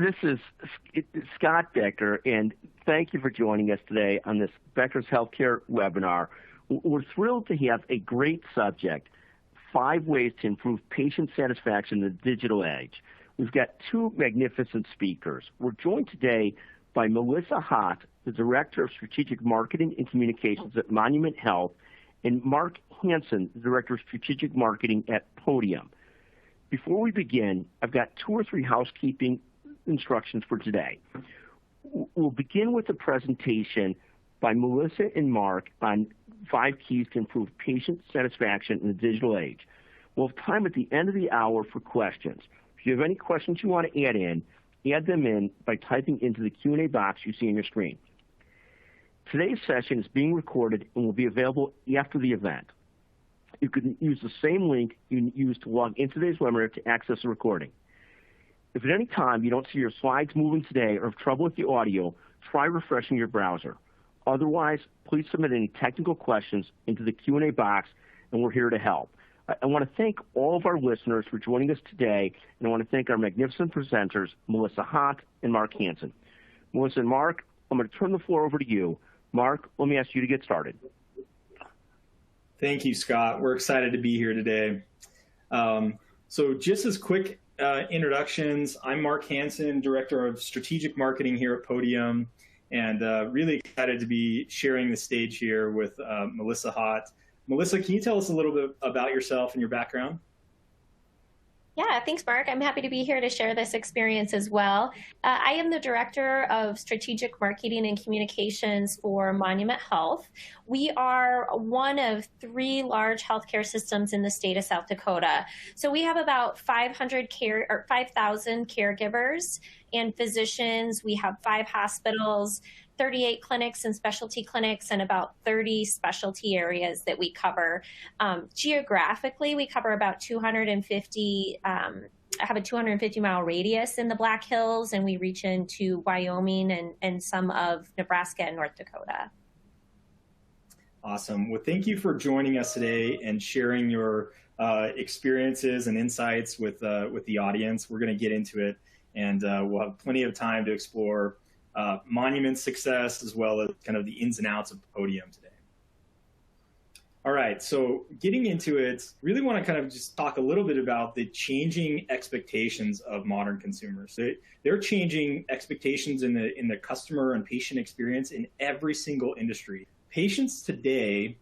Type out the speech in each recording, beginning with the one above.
This is Scott Becker, and thank you for joining us today on this Becker's Healthcare webinar. We're thrilled to have a great subject, 5 ways to improve patient satisfaction in the digital age. We've got 2 magnificent speakers. We're joined today by Melissa Hott, the Director of Strategic Marketing and Communications at Monument Health, and Mark Hansen, the Director of Strategic Marketing at Podium. Before we begin, I've got 2 or 3 housekeeping instructions for today. We'll begin with a presentation by Melissa and Mark on 5 keys to improve patient satisfaction in the digital age. We'll have time at the end of the hour for questions. If you have any questions you want to add them in by typing into the Q&A box you see on your screen. Today's session is being recorded and will be available after the event. You can use the same link you used to log into today's webinar to access the recording. If at any time you don't see your slides moving today or have trouble with the audio, try refreshing your browser. Otherwise, please submit any technical questions into the Q&A box, and we're here to help. I want to thank all of our listeners for joining us today, and I want to thank our magnificent presenters, Melissa Hott and Mark Hansen. Melissa and Mark, I'm going to turn the floor over to you. Mark, let me ask you to get started. Thank you, Scott. We're excited to be here today. So just as quick introductions, I'm Mark Hansen, Director of Strategic Marketing here at Podium, and really excited to be sharing the stage here with Melissa Hott. Melissa, can you tell us a little bit about yourself and your background? Yeah, thanks, Mark. I'm happy to be here to share this experience as well. I am the Director of Strategic Marketing and Communications for Monument Health. We are one of 3 large healthcare systems in the state of South Dakota. So we have about 5,000 caregivers and physicians. We have 5 hospitals, 38 clinics and specialty clinics, and about 30 specialty areas that we cover. Geographically, we cover about 250, have a 250-mile radius in the Black Hills, and we reach into Wyoming and some of Nebraska and North Dakota. Awesome. Well, thank you for joining us today and sharing your experiences and insights with the audience. We're going to get into it, and we'll have plenty of time to explore Monument's success as well as kind of the ins and outs of Podium today. All right, so getting into it, really want to kind of just talk a little bit about the changing expectations of modern consumers. They're changing expectations in the customer and patient experience in every single industry. Patients today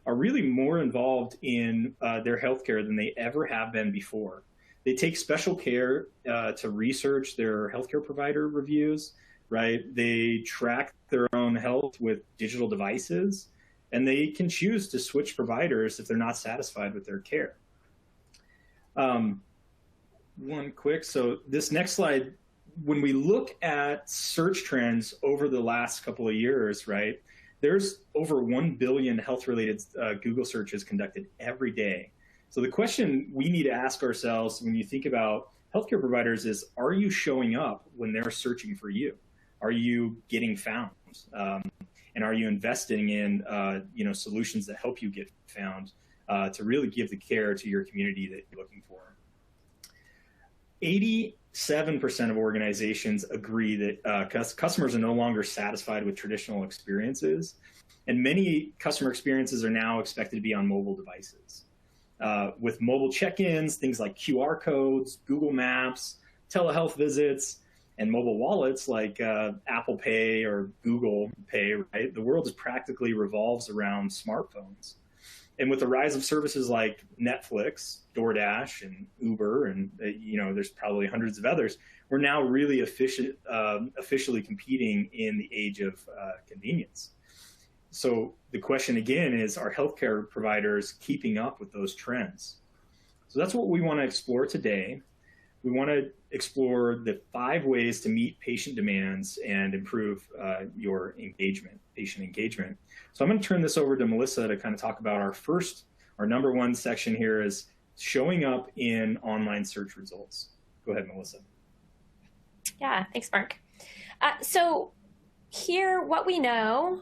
are really more involved in their healthcare than they ever have been before. They take special care to research their healthcare provider reviews, right? They track their own health with digital devices, and they can choose to switch providers if they're not satisfied with their care. So this next slide, when we look at search trends over the last couple of years, right, there's over 1 billion health-related Google searches conducted every day. So the question we need to ask ourselves when you think about healthcare providers is, are you showing up when they're searching for you? Are you getting found? And are you investing in solutions that help you get found to really give the care to your community that you're looking for? 87% of organizations agree that customers are no longer satisfied with traditional experiences, and many customer experiences are now expected to be on mobile devices. With mobile check-ins, things like QR codes, Google Maps, telehealth visits, and mobile wallets like Apple Pay or Google Pay, right? The world practically revolves around smartphones. And with the rise of services like Netflix, DoorDash, and Uber, and there's probably hundreds of others, we're now really officially competing in the age of convenience. So the question again is, are healthcare providers keeping up with those trends? So that's what we want to explore today. We want to explore the 5 ways to meet patient demands and improve your engagement, patient engagement. So I'm going to turn this over to Melissa to kind of talk about our number 1 section here is showing up in online search results. Go ahead, Melissa. Yeah, thanks, Mark. So here, what we know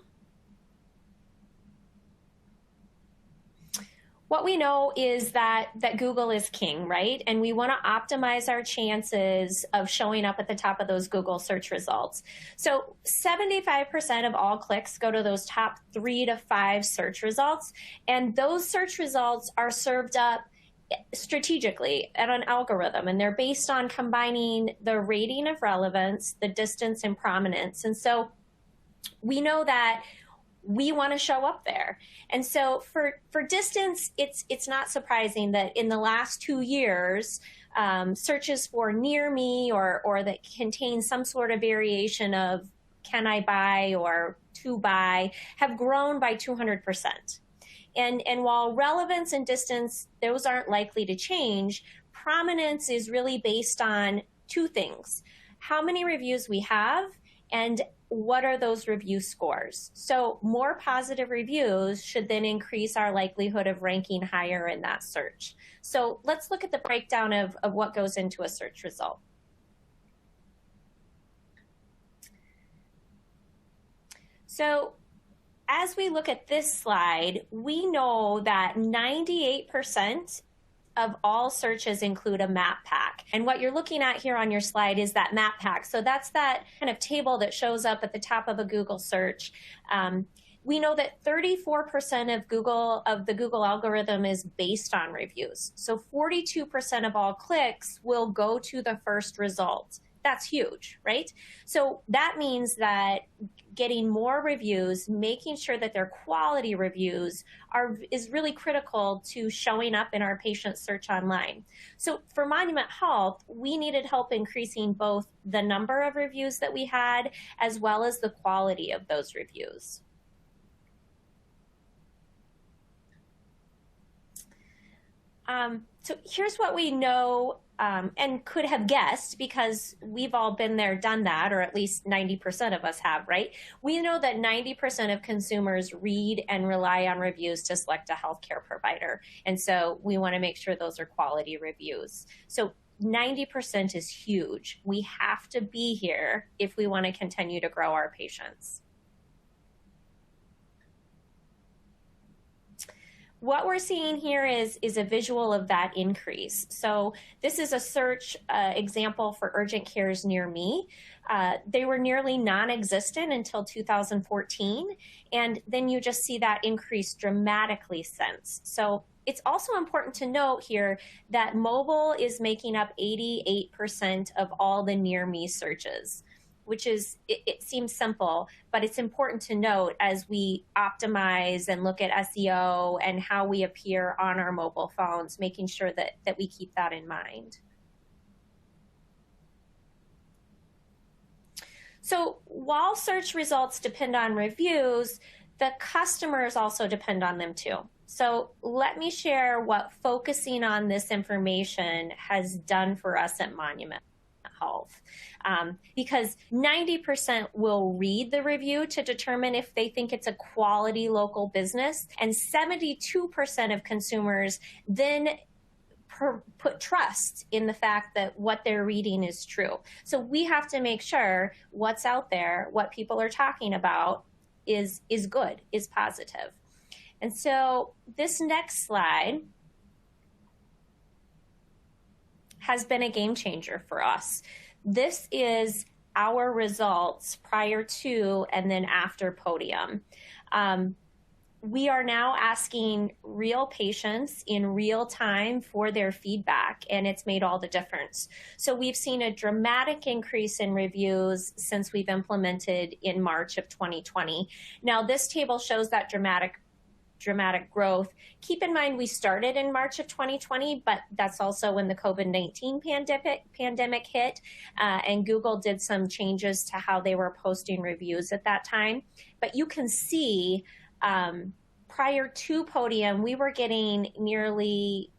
What we know is that Google is king, right? And we want to optimize our chances of showing up at the top of those Google search results. So 75% of all clicks go to those top 3 to 5 search results. And those search results are served up strategically at an algorithm, and they're based on combining the rating of relevance, the distance, and prominence. And so we know that we want to show up there. And so for distance, it's not surprising that in the last 2 years, searches for near me or that contain some sort of variation of can I buy or to buy have grown by 200%. And while relevance and distance, those aren't likely to change, prominence is really based on 2 things: how many reviews we have and what are those review scores. So more positive reviews should then increase our likelihood of ranking higher in that search. So let's look at the breakdown of what goes into a search result. So as we look at this slide, we know that 98% of all searches include a map pack. And what you're looking at here on your slide is that map pack. So that's that kind of table that shows up at the top of a Google search. We know that 34% of the Google algorithm is based on reviews. So 42% of all clicks will go to the first result. That's huge, right? So that means that getting more reviews, making sure that they're quality reviews is really critical to showing up in our patient search online. So for Monument Health, we needed help increasing both the number of reviews that we had as well as the quality of those reviews. So here's what we know and could have guessed, because we've all been there, done that, or at least 90% of us have, right? We know that 90% of consumers read and rely on reviews to select a healthcare provider. And so we want to make sure those are quality reviews. So 90% is huge. We have to be here if we want to continue to grow our patients. What we're seeing here is a visual of that increase. So this is a search example for urgent cares near me. They were nearly non-existent until 2014, and then you just see that increase dramatically since. So it's also important to note here that mobile is making up 88% of all the near me searches, which is, it seems simple, but it's important to note as we optimize and look at SEO and how we appear on our mobile phones, making sure that we keep that in mind. So while search results depend on reviews, the customers also depend on them too. So let me share what focusing on this information has done for us at Monument Health. Because 90% will read the review to determine if they think it's a quality local business, and 72% of consumers then put trust in the fact that what they're reading is true. So we have to make sure what's out there, what people are talking about is good, is positive. And so this next slide has been a game changer for us. This is our results prior to and then after Podium. We are now asking real patients in real time for their feedback, and it's made all the difference. So we've seen a dramatic increase in reviews since we've implemented in March of 2020. Now, this table shows that dramatic growth. Keep in mind, we started in March of 2020, but that's also when the COVID-19 pandemic hit, and Google did some changes to how they were posting reviews at that time. But you can see prior to Podium, we were getting nearly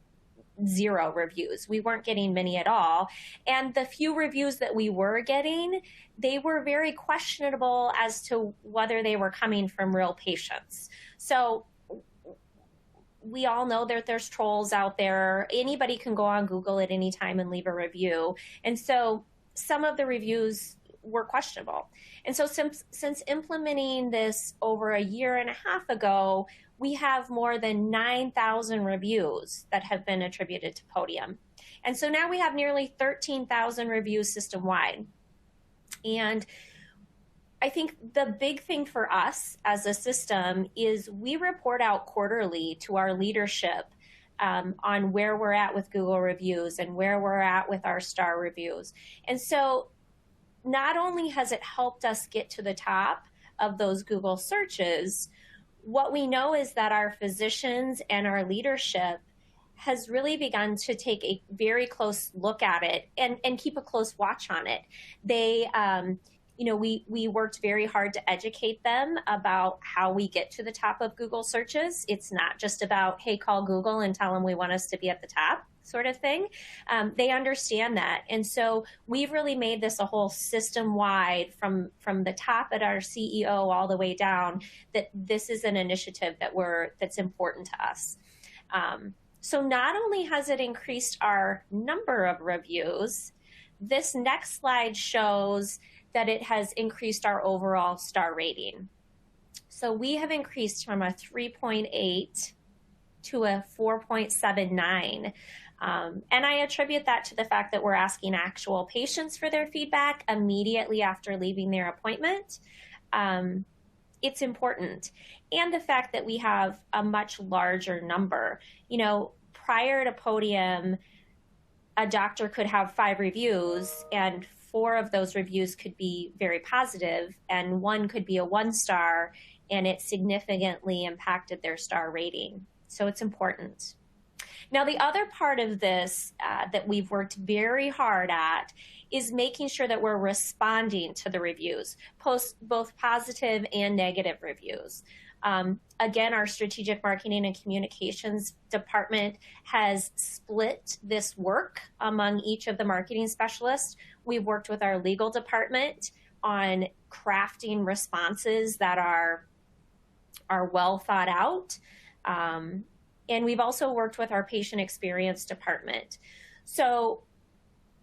0 reviews. We weren't getting many at all. And the few reviews that we were getting, they were very questionable as to whether they were coming from real patients. So we all know that there's trolls out there. Anybody can go on Google at any time and leave a review. And so some of the reviews were questionable. And so since implementing this over a year and a half ago, we have more than 9,000 reviews that have been attributed to Podium. And so now we have nearly 13,000 reviews system-wide. And I think the big thing for us as a system is we report out quarterly to our leadership on where we're at with Google reviews and where we're at with our star reviews. And so not only has it helped us get to the top of those Google searches, what we know is that our physicians and our leadership has really begun to take a very close look at it and keep a close watch on it. They, we worked very hard to educate them about how we get to the top of Google searches. It's not just about, hey, call Google and tell them we want us to be at the top sort of thing. They understand that. And so we've really made this a whole system-wide from the top at our CEO all the way down, that this is an initiative that's important to us. So not only has it increased our number of reviews, this next slide shows that it has increased our overall star rating. So we have increased from a 3.8 to a 4.79. And I attribute that to the fact that we're asking actual patients for their feedback immediately after leaving their appointment. It's important. And the fact that we have a much larger number. Prior to Podium, a doctor could have 5 reviews, and 4 of those reviews could be very positive, and 1 could be a 1-star, and it significantly impacted their star rating. So it's important. Now, the other part of this that we've worked very hard at is making sure that we're responding to the reviews, both positive and negative reviews. Again, our strategic marketing and communications department has split this work among each of the marketing specialists. We've worked with our legal department on crafting responses that are well thought out. And we've also worked with our patient experience department. So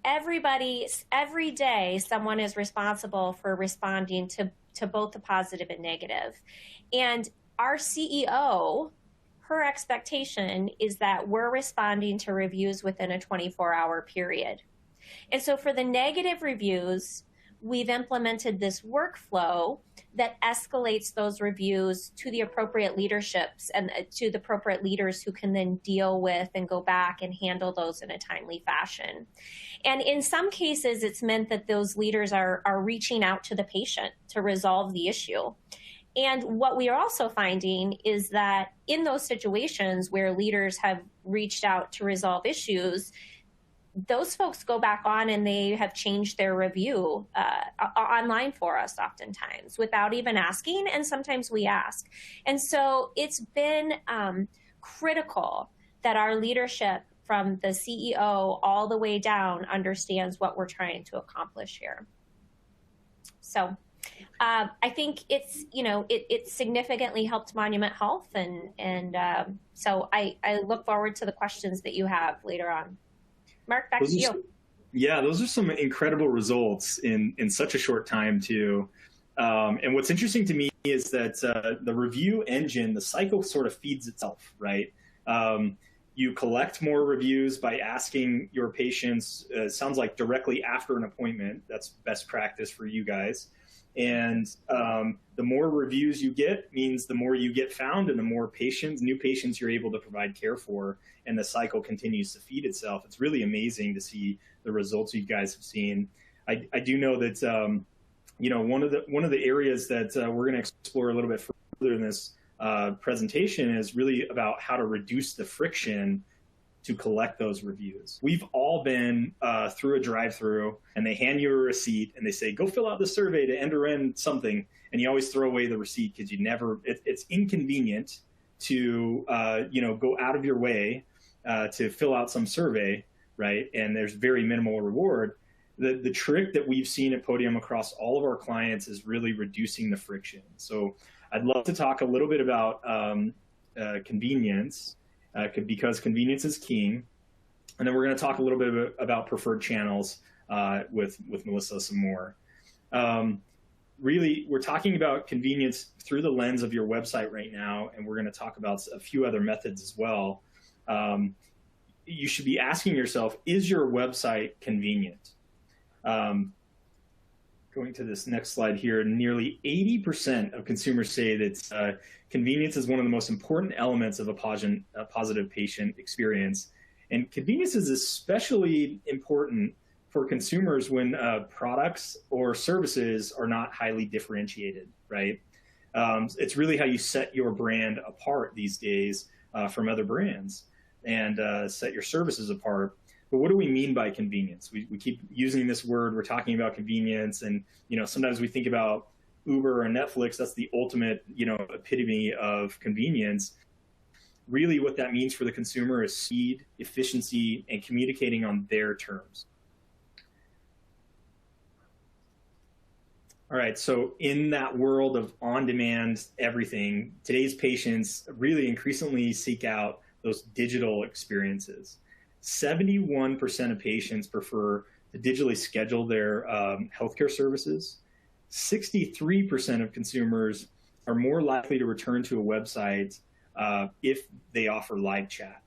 every day, someone is responsible for responding to both the positive and negative. And our CEO, her expectation is that we're responding to reviews within a 24-hour period. And so for the negative reviews, we've implemented this workflow that escalates those reviews to the appropriate leaderships and to the appropriate leaders who can then deal with and go back and handle those in a timely fashion. And in some cases, it's meant that those leaders are reaching out to the patient to resolve the issue. And what we are also finding is that in those situations where leaders have reached out to resolve issues, those folks go back on and they have changed their review online for us oftentimes without even asking, and sometimes we ask. And so it's been critical that our leadership from the CEO all the way down understands what we're trying to accomplish here. So I think it significantly helped Monument Health, and so I look forward to the questions that you have later on. Mark, back to you. Yeah, those are some incredible results in such a short time too. And what's interesting to me is that the review engine, the cycle sort of feeds itself, right? You collect more reviews by asking your patients, sounds like directly after an appointment. That's best practice for you guys. And the more reviews you get means the more you get found and the more new patients you're able to provide care for, and the cycle continues to feed itself. It's really amazing to see the results you guys have seen. I do know that one of the areas that we're going to explore a little bit further in this presentation is really about how to reduce the friction to collect those reviews. We've all been through a drive-through, and they hand you a receipt and they say, go fill out the survey to enter in something, and you always throw away the receipt because it's inconvenient to go out of your way to fill out some survey, right? And there's very minimal reward. The trick that we've seen at Podium across all of our clients is really reducing the friction. So I'd love to talk a little bit about convenience, because convenience is king. And then we're going to talk a little bit about preferred channels with Melissa some more. really, we're talking about convenience through the lens of your website right now, and we're going to talk about a few other methods as well. You should be asking yourself, is your website convenient? Going to this next slide here, nearly 80% of consumers say that convenience is one of the most important elements of a positive patient experience. And convenience is especially important for consumers when products or services are not highly differentiated, right? It's really how you set your brand apart these days from other brands, and set your services apart. But what do we mean by convenience? We keep using this word. We're talking about convenience, and sometimes we think about Uber or Netflix. That's the ultimate epitome of convenience. Really, what that means for the consumer is speed, efficiency, and communicating on their terms. All right, so in that world of on-demand everything, today's patients really increasingly seek out those digital experiences. 71% of patients prefer to digitally schedule their healthcare services. 63% of consumers are more likely to return to a website if they offer live chat.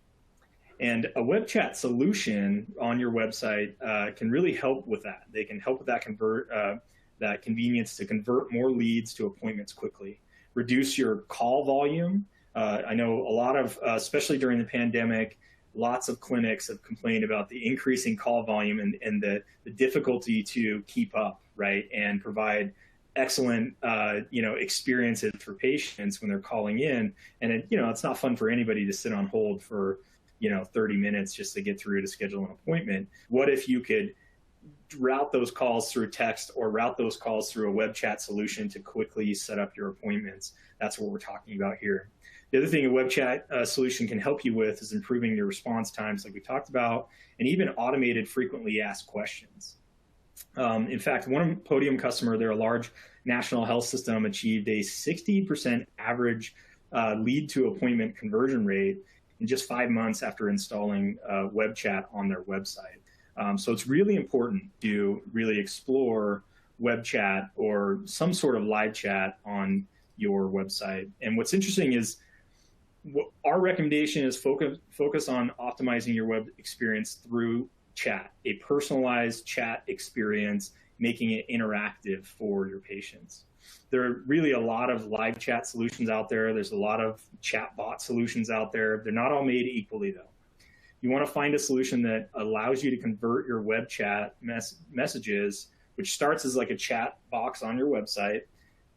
And a web chat solution on your website can really help with that. They can help with that convenience to convert more leads to appointments quickly, reduce your call volume. I know a lot of, especially during the pandemic, lots of clinics have complained about the increasing call volume and the difficulty to keep up, right, and provide excellent, experiences for patients when they're calling in. And it's not fun for anybody to sit on hold for 30 minutes just to get through to schedule an appointment. What if you could route those calls through text or route those calls through a web chat solution to quickly set up your appointments? That's what we're talking about here. The other thing a web chat solution can help you with is improving your response times, like we talked about, and even automated frequently asked questions. In fact, one Podium customer, they're a large national health system, achieved a 60% average lead to appointment conversion rate in just 5 months after installing web chat on their website. So it's really important to really explore web chat or some sort of live chat on your website. And what's interesting is our recommendation is focus on optimizing your web experience through chat, a personalized chat experience, making it interactive for your patients. There are really a lot of live chat solutions out there. There's a lot of chatbot solutions out there. They're not all made equally, though. You want to find a solution that allows you to convert your web chat messages, which starts as like a chat box on your website,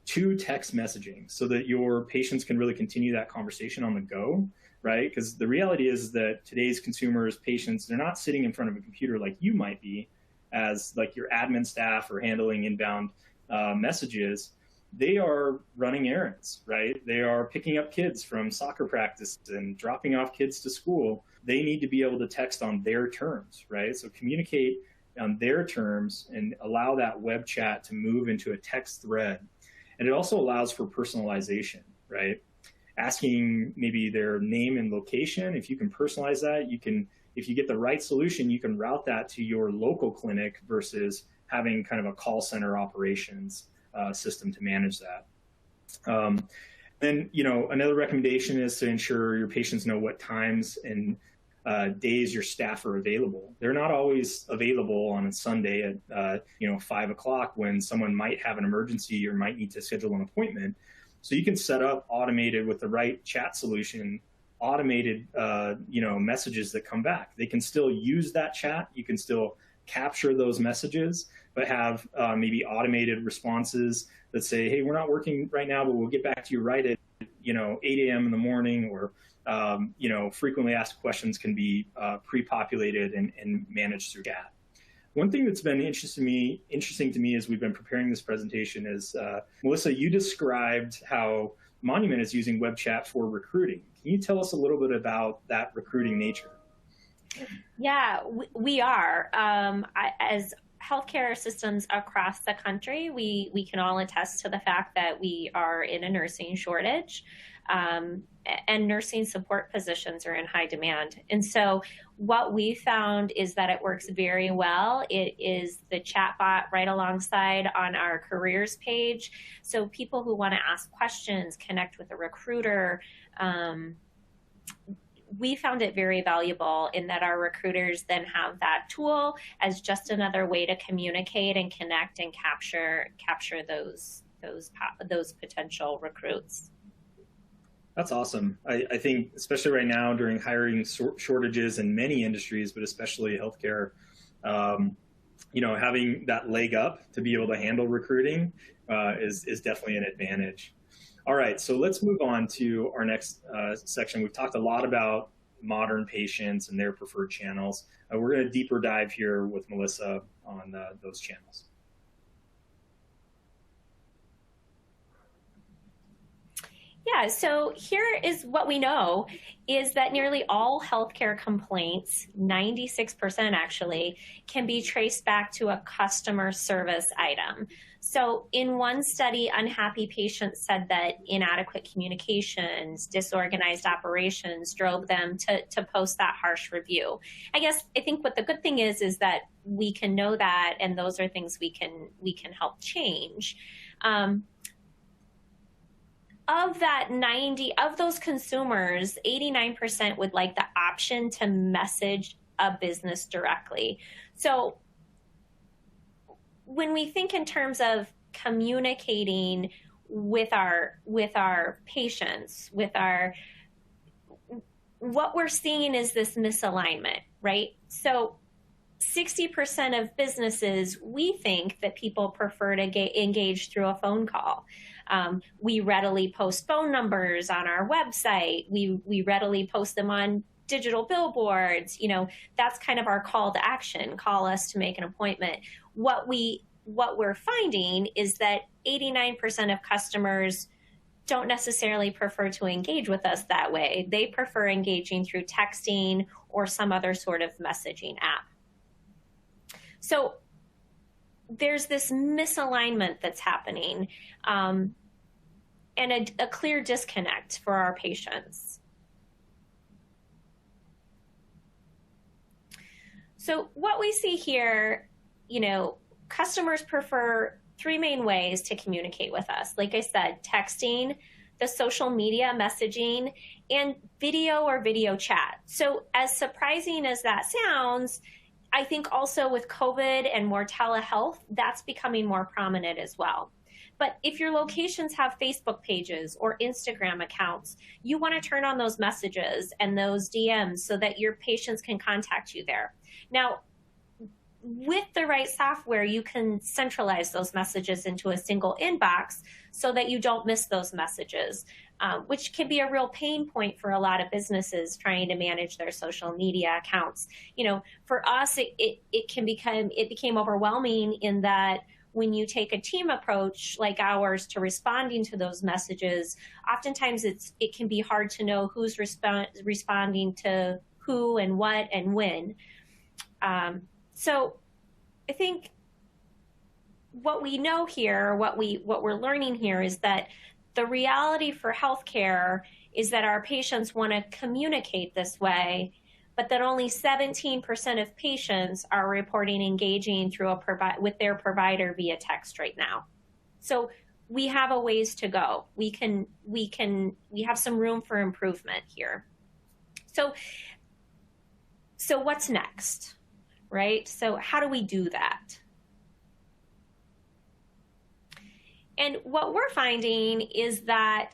to text messaging so that your patients can really continue that conversation on the go, right? Because the reality is that today's consumers, patients, they're not sitting in front of a computer like you might be as like your admin staff or handling inbound messages. They are running errands, right? They are picking up kids from soccer practice and dropping off kids to school. They need to be able to text on their terms, right? So communicate on their terms and allow that web chat to move into a text thread. And it also allows for personalization, right? Asking maybe their name and location. If you can personalize that, you can, if you get the right solution, you can route that to your local clinic versus having kind of a call center operations system to manage that. Then, another recommendation is to ensure your patients know what times and days your staff are available. They're not always available on a Sunday at 5 o'clock when someone might have an emergency or might need to schedule an appointment. So you can set up automated with the right chat solution, automated messages that come back. They can still use that chat. You can still capture those messages, but have maybe automated responses that say, hey, we're not working right now, but we'll get back to you right at 8 a.m. in the morning, or frequently asked questions can be pre-populated and managed through chat. One thing that's been interesting to me as we've been preparing this presentation is, Melissa, you described how Monument is using web chat for recruiting. Can you tell us a little bit about that recruiting nature? Yeah, we are. As healthcare systems across the country, we can all attest to the fact that we are in a nursing shortage. and nursing support positions are in high demand. And so what we found is that it works very well. It is the chatbot right alongside on our careers page. So people who want to ask questions, connect with a recruiter, we found it very valuable in that our recruiters then have that tool as just another way to communicate and connect and capture those potential recruits. That's awesome. I think especially right now during hiring shortages in many industries, but especially healthcare, having that leg up to be able to handle recruiting is definitely an advantage. All right, so let's move on to our next section. We've talked a lot about modern patients and their preferred channels. We're going to deeper dive here with Melissa on those channels. Yeah, so here is what we know is that nearly all healthcare complaints, 96% actually, can be traced back to a customer service item. So in one study, unhappy patients said that inadequate communications, disorganized operations drove them to post that harsh review. I think what the good thing is that we can know that, and those are things we can help change. Of those consumers, 89% would like the option to message a business directly. So when we think in terms of communicating with our patients, what we're seeing is this misalignment, right? So 60% of businesses, we think that people prefer to engage through a phone call. We readily post phone numbers on our website. We readily post them on digital billboards. That's kind of our call to action. Call us to make an appointment. What we're finding is that 89% of customers don't necessarily prefer to engage with us that way. They prefer engaging through texting or some other sort of messaging app. So there's this misalignment that's happening, and a clear disconnect for our patients. So what we see here, customers prefer three main ways to communicate with us. Like I said, texting, the social media messaging, and video or video chat. So as surprising as that sounds, I think also with COVID and more telehealth, that's becoming more prominent as well. But if your locations have Facebook pages or Instagram accounts, you want to turn on those messages and those DMs so that your patients can contact you there. Now, with the right software, you can centralize those messages into a single inbox so that you don't miss those messages, which can be a real pain point for a lot of businesses trying to manage their social media accounts. For us, it became overwhelming in that when you take a team approach like ours to responding to those messages, oftentimes it can be hard to know who's responding to who and what and when. So I think what we know here, what we're learning here is that the reality for healthcare is that our patients want to communicate this way, but that only 17% of patients are reporting engaging through with their provider via text right now. So we have a ways to go. We have some room for improvement here. So what's next, right? So how do we do that? And what we're finding is that,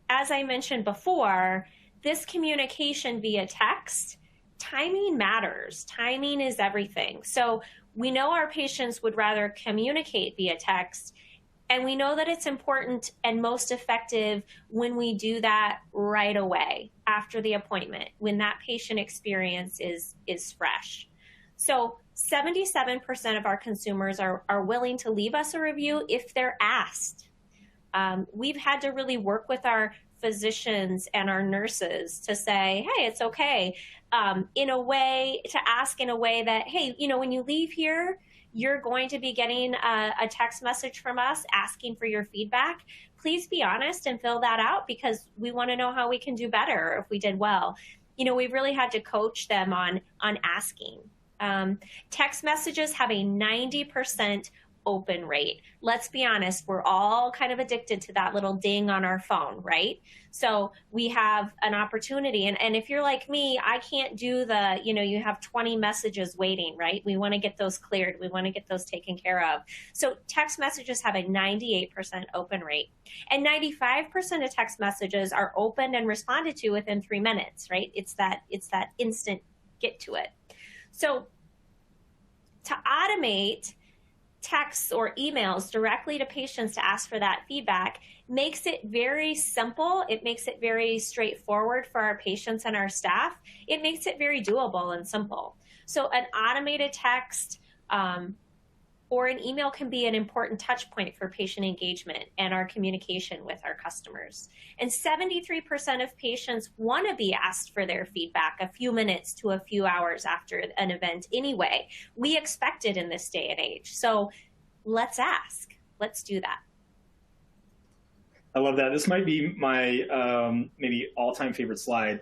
as I mentioned before, this communication via text, timing matters. Timing is everything. So we know our patients would rather communicate via text, and we know that it's important and most effective when we do that right away after the appointment, when that patient experience is fresh. So 77% of our consumers are willing to leave us a review if they're asked. We've had to really work with our physicians and our nurses to say, hey, it's okay, to ask in a way that, hey, when you leave here, you're going to be getting a text message from us asking for your feedback. Please be honest and fill that out, because we want to know how we can do better, or if we did well. You know, we've really had to coach them on asking. Text messages have a 90% open rate. Let's be honest, we're all kind of addicted to that little ding on our phone, right? So we have an opportunity. And if you're like me, I can't do the, you know, you have 20 messages waiting, right? We want to get those cleared. We want to get those taken care of. So text messages have a 98% open rate. And 95% of text messages are opened and responded to within 3 minutes, right? It's that instant get to it. So to automate texts or emails directly to patients to ask for that feedback makes it very simple. It makes it very straightforward for our patients and our staff. It makes it very doable and simple. So an automated text or an email can be an important touch point for patient engagement and our communication with our customers. And 73% of patients want to be asked for their feedback a few minutes to a few hours after an event anyway. We expect it in this day and age. So let's ask. Let's do that. I love that. This might be my maybe all-time favorite slide.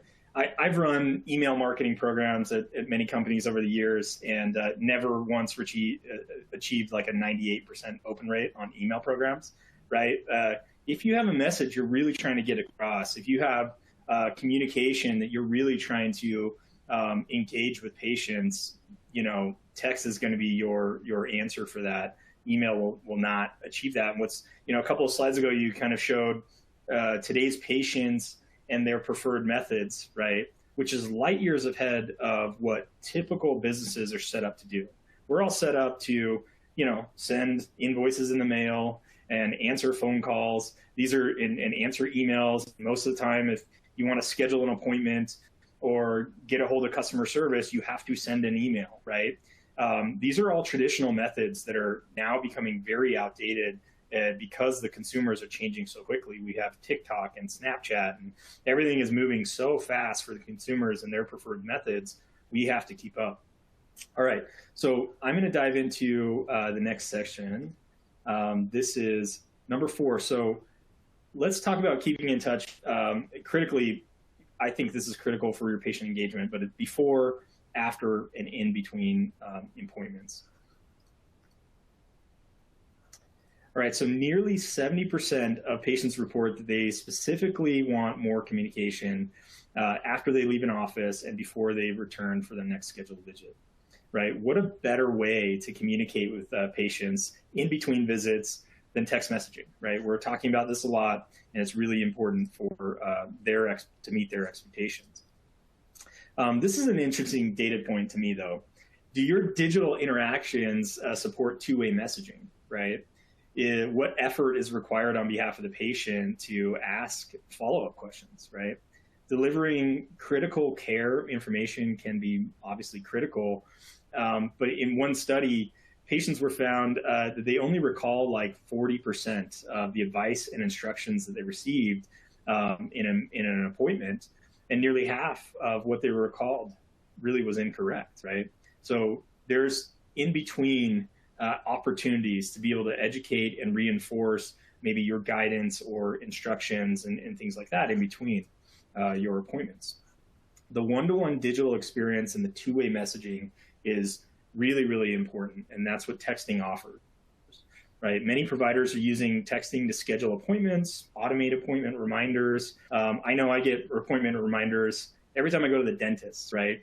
I've run email marketing programs at many companies over the years, and never once achieved like a 98% open rate on email programs, right? If you have a message you're really trying to get across, if you have communication that you're really trying to engage with patients, you know, text is going to be your answer for that. Email will not achieve that. And what's, you know, a couple of slides ago, you kind of showed today's patients and their preferred methods, right? Which is light years ahead of what typical businesses are set up to do. We're all set up to, you know, send invoices in the mail and answer phone calls. These are and answer emails. Most of the time, if you want to schedule an appointment or get a hold of customer service, you have to send an email, right? These are all traditional methods that are now becoming very outdated because the consumers are changing so quickly. We have TikTok and Snapchat, and everything is moving so fast for the consumers and their preferred methods. We have to keep up. All right, so I'm going to dive into the next section. This is number 4. So let's talk about keeping in touch. Critically, I think this is critical for your patient engagement, but before, after, and in between appointments. All right, so nearly 70% of patients report that they specifically want more communication after they leave an office and before they return for their next scheduled visit, right? What a better way to communicate with patients in between visits than text messaging, right? We're talking about this a lot, and it's really important for to meet their expectations. This is an interesting data point to me, though. Do your digital interactions support two-way messaging, right? What effort is required on behalf of the patient to ask follow-up questions, right? Delivering critical care information can be obviously critical, but in one study, patients were found that they only recall like 40% of the advice and instructions that they received in an appointment, and nearly half of what they recalled really was incorrect, right? So there's in between opportunities to be able to educate and reinforce maybe your guidance or instructions and things like that in between your appointments. The one-to-one digital experience and the two-way messaging is really, really important, and that's what texting offers, right? Many providers are using texting to schedule appointments, automate appointment reminders. I know I get appointment reminders every time I go to the dentist, right?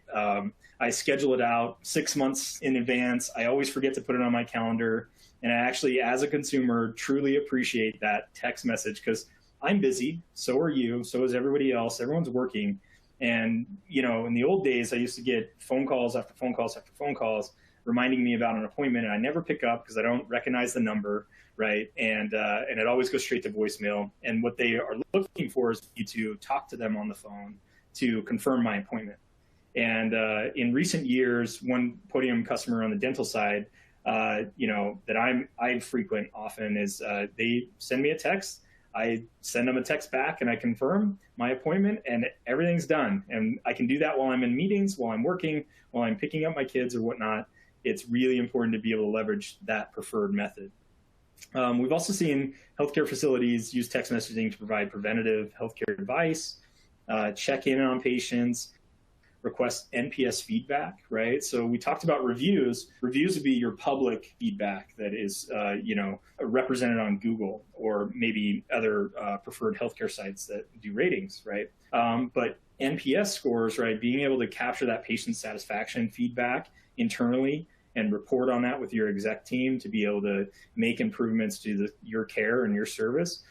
I schedule it out 6 months in advance. I always forget to put it on my calendar. And I actually, as a consumer, truly appreciate that text message because I'm busy, so are you, so is everybody else. Everyone's working. And, you know, in the old days, I used to get phone calls after phone calls after phone calls reminding me about an appointment, and I never pick up because I don't recognize the number, right? And it always goes straight to voicemail. And what they are looking for is you to talk to them on the phone to confirm my appointment. And in recent years, one Podium customer on the dental side, you know, that I frequent often is they send me a text. I send them a text back and I confirm my appointment and everything's done. And I can do that while I'm in meetings, while I'm working, while I'm picking up my kids or whatnot. it's really important to be able to leverage that preferred method. We've also seen healthcare facilities use text messaging to provide preventative healthcare advice, check in on patients, request NPS feedback, right? So we talked about reviews. Reviews would be your public feedback that is, represented on Google or maybe other preferred healthcare sites that do ratings, right? But NPS scores, right? Being able to capture that patient satisfaction feedback internally and report on that with your exec team to be able to make improvements to your care and your service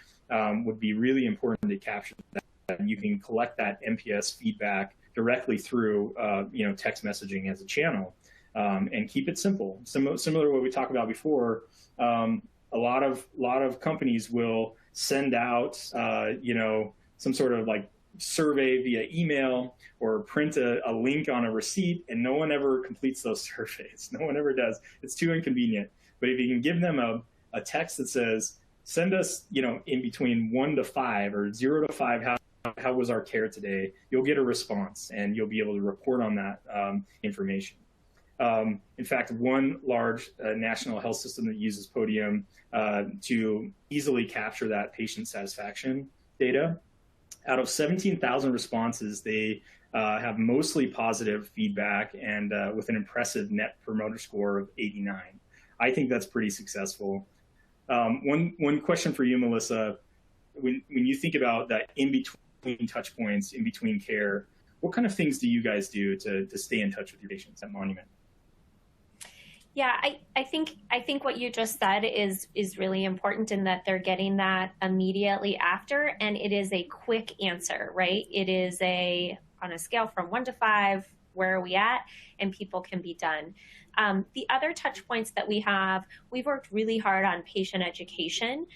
would be really important to capture that. And you can collect that NPS feedback directly through text messaging as a channel, and keep it simple. Similar to what we talked about before, a lot of companies will send out some sort of like survey via email or print a link on a receipt, and no one ever completes those surveys. No one ever does. It's too inconvenient. But if you can give them a text that says, send us in between 1 to 5 or 0 to 5 how was our care today, you'll get a response and you'll be able to report on that information. In fact, one large national health system that uses Podium to easily capture that patient satisfaction data, out of 17,000 responses, they have mostly positive feedback and with an impressive net promoter score of 89. I think that's pretty successful. One question for you, Melissa, when you think about that in-between touch points, in between care, what kind of things do you guys do to stay in touch with your patients at Monument? Yeah, I think what you just said is really important in that they're getting that immediately after, and it is a quick answer, right? It is on a scale from 1 to 5, where are we at? And people can be done. The other touch points that we've worked really hard on patient education.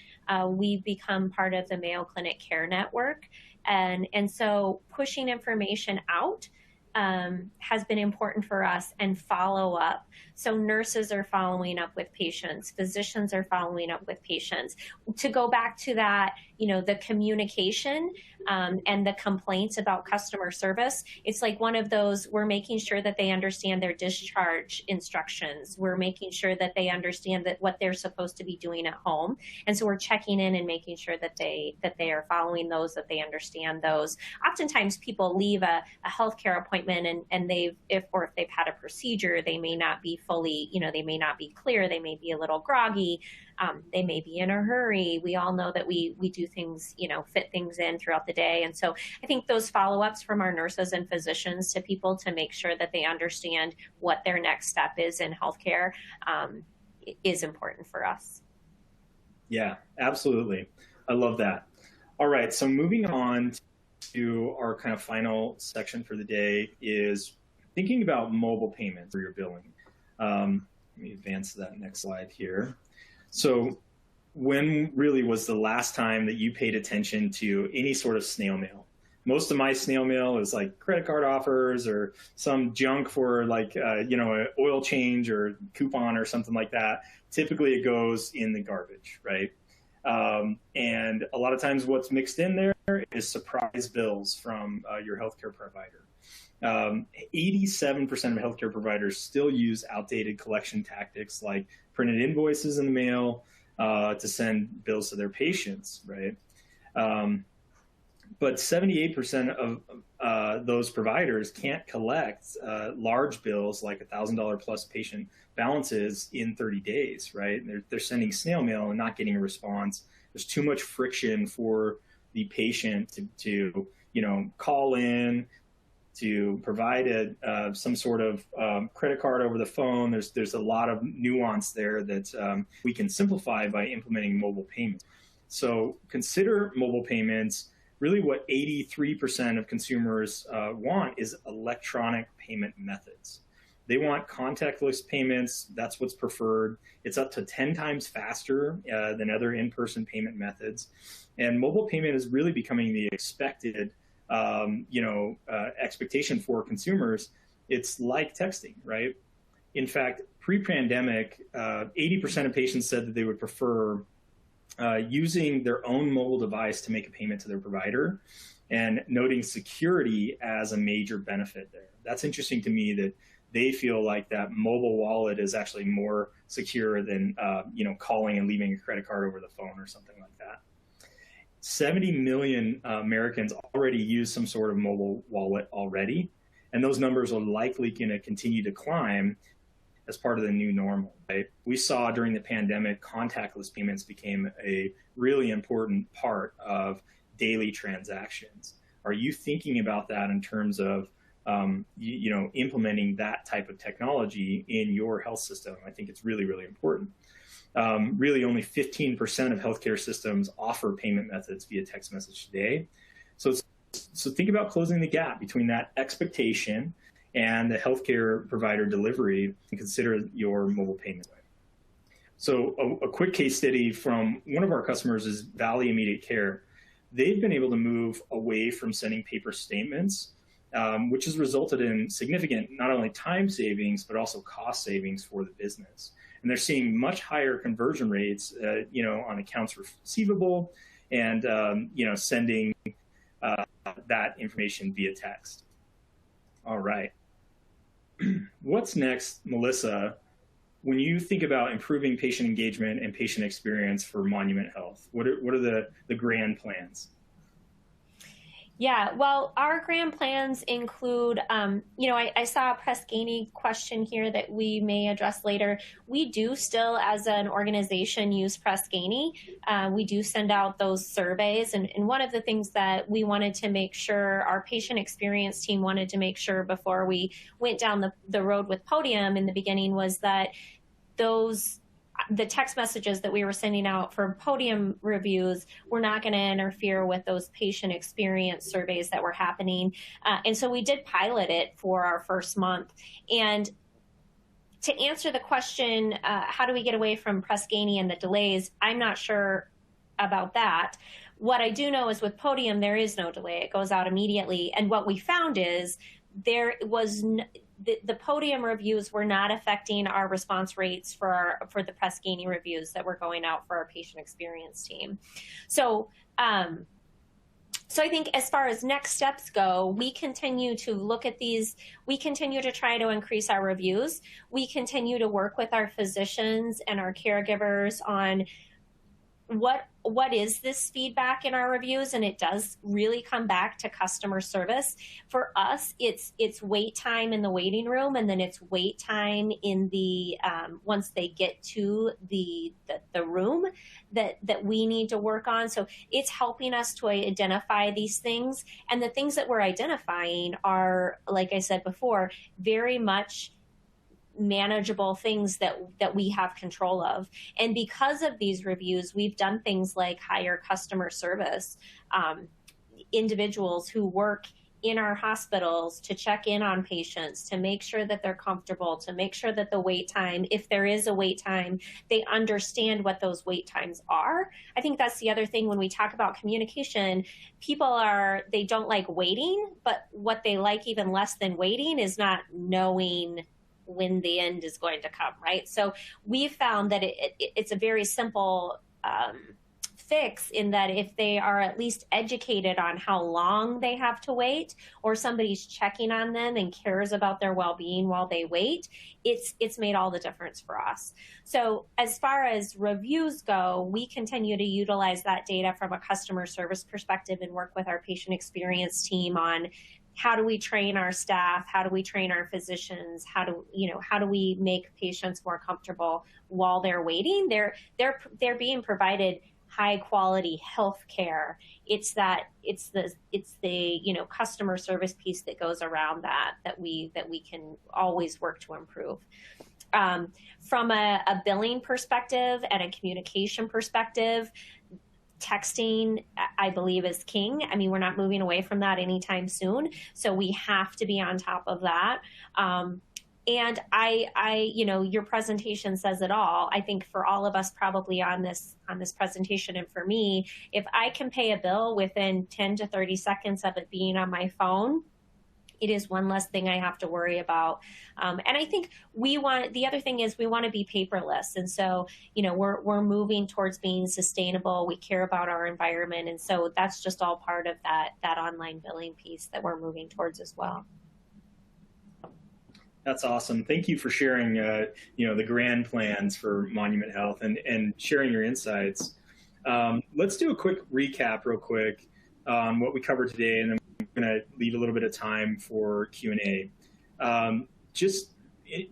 We've become part of the Mayo Clinic Care Network. And so pushing information out has been important for us, and follow up. So nurses are following up with patients, physicians are following up with patients. To go back to that, the communication and the complaints about customer service, it's like one of those, we're making sure that they understand their discharge instructions. We're making sure that they understand that what they're supposed to be doing at home. And so we're checking in and making sure that they are following those, that they understand those. Oftentimes people leave a healthcare appointment and if they've had a procedure, they may not be fully, they may not be clear. They may be a little groggy. They may be in a hurry. We all know that we do things, fit things in throughout the day. And so I think those follow-ups from our nurses and physicians to people to make sure that they understand what their next step is in healthcare is important for us. Yeah, absolutely. I love that. All right. So moving on to our kind of final section for the day is thinking about mobile payments for your billing. Let me advance to that next slide here. So when really was the last time that you paid attention to any sort of snail mail? Most of my snail mail is like credit card offers or some junk for like, an oil change or coupon or something like that. Typically it goes in the garbage, right? And a lot of times what's mixed in there is surprise bills from your healthcare provider. 87% of healthcare providers still use outdated collection tactics like printed invoices in the mail to send bills to their patients, right? But 78% of those providers can't collect large bills like $1,000 plus patient balances in 30 days, right? They're sending snail mail and not getting a response. There's too much friction for the patient to call in, to provide some sort of credit card over the phone. There's a lot of nuance there that we can simplify by implementing mobile payments. So consider mobile payments. Really what 83% of consumers want is electronic payment methods. They want contactless payments. That's what's preferred. It's up to 10 times faster than other in-person payment methods. And mobile payment is really becoming the expected expectation for consumers. It's like texting, right? In fact, pre-pandemic, 80% of patients said that they would prefer using their own mobile device to make a payment to their provider, and noting security as a major benefit there. That's interesting to me that they feel like that mobile wallet is actually more secure than calling and leaving a credit card over the phone or something like that. 70 million Americans already use some sort of mobile wallet already, and those numbers are likely going to continue to climb as part of the new normal. Right? We saw during the pandemic, contactless payments became a really important part of daily transactions. Are you thinking about that in terms of implementing that type of technology in your health system? I think it's really, really important. Really, only 15% of healthcare systems offer payment methods via text message today. So think about closing the gap between that expectation and the healthcare provider delivery, and consider your mobile payment. So a quick case study from one of our customers is Valley Immediate Care. They've been able to move away from sending paper statements, which has resulted in significant not only time savings, but also cost savings for the business. And they're seeing much higher conversion rates, on accounts receivable and, sending that information via text. All right. What's next, Melissa, when you think about improving patient engagement and patient experience for Monument Health? What are the grand plans? Yeah, well, our grand plans include, I saw a Press Ganey question here that we may address later. We do still, as an organization, use Press Ganey. We do send out those surveys. And one of the things that we wanted to make sure, our patient experience team wanted to make sure before we went down the road with Podium in the beginning was that the text messages that we were sending out for Podium reviews were not going to interfere with those patient experience surveys that were happening. And so we did pilot it for our first month. And to answer the question, how do we get away from Press Ganey and the delays? I'm not sure about that. What I do know is with Podium, there is no delay. It goes out immediately. And what we found is there was the Podium reviews were not affecting our response rates for the Press Ganey reviews that were going out for our patient experience team. So I think as far as next steps go, we continue to look at these. We continue to try to increase our reviews. We continue to work with our physicians and our caregivers on what is this feedback in our reviews, and it does really come back to customer service. For us, it's wait time in the waiting room, and then it's wait time in the once they get to the room that we need to work on. So it's helping us to identify these things, and the things that we're identifying are, like I said before, very much manageable things that we have control of. And because of these reviews, we've done things like hire customer service individuals who work in our hospitals to check in on patients, to make sure that they're comfortable, to make sure that the wait time, if there is a wait time, they understand what those wait times are. I think that's the other thing when we talk about communication. People they don't like waiting, but what they like even less than waiting is not knowing when the end is going to come, right? So we found that it's a very simple fix in that if they are at least educated on how long they have to wait, or somebody's checking on them and cares about their well-being while they wait, it's made all the difference for us. So as far as reviews go, we continue to utilize that data from a customer service perspective and work with our patient experience team on how do we train our staff? How do we train our physicians? How do we make patients more comfortable while they're waiting? They're being provided high quality health care. It's the customer service piece that goes around that we can always work to improve. From a billing perspective and a communication perspective, texting, I believe, is king. I mean, we're not moving away from that anytime soon. So we have to be on top of that. And your presentation says it all. I think for all of us probably on this presentation, and for me, if I can pay a bill within 10 to 30 seconds of it being on my phone, it is one less thing I have to worry about. And I think the other thing is we want to be paperless. And so, we're moving towards being sustainable. We care about our environment. And so that's just all part of that online billing piece that we're moving towards as well. That's awesome. Thank you for sharing, the grand plans for Monument Health and sharing your insights. Let's do a quick recap real quick on what we covered today, and then we're going to leave a little bit of time for Q&A.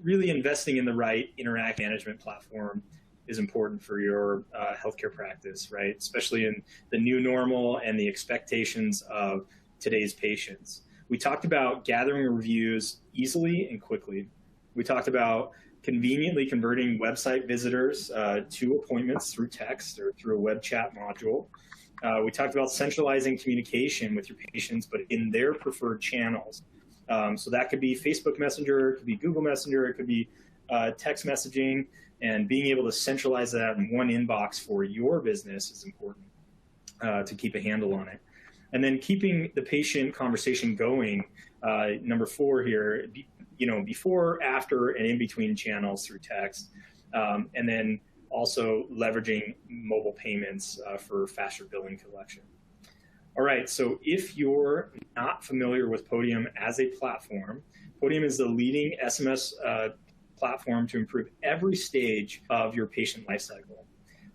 Really investing in the right interact management platform is important for your healthcare practice, right? Especially in the new normal and the expectations of today's patients. We talked about gathering reviews easily and quickly. We talked about conveniently converting website visitors to appointments through text or through a web chat module. We talked about centralizing communication with your patients, but in their preferred channels. So that could be Facebook Messenger, it could be Google Messenger, it could be text messaging, and being able to centralize that in one inbox for your business is important to keep a handle on it. And then keeping the patient conversation going, number 4 here, before, after, and in between channels through text. And then also leveraging mobile payments for faster billing collection. All right, so if you're not familiar with Podium as a platform, Podium is the leading SMS platform to improve every stage of your patient lifecycle.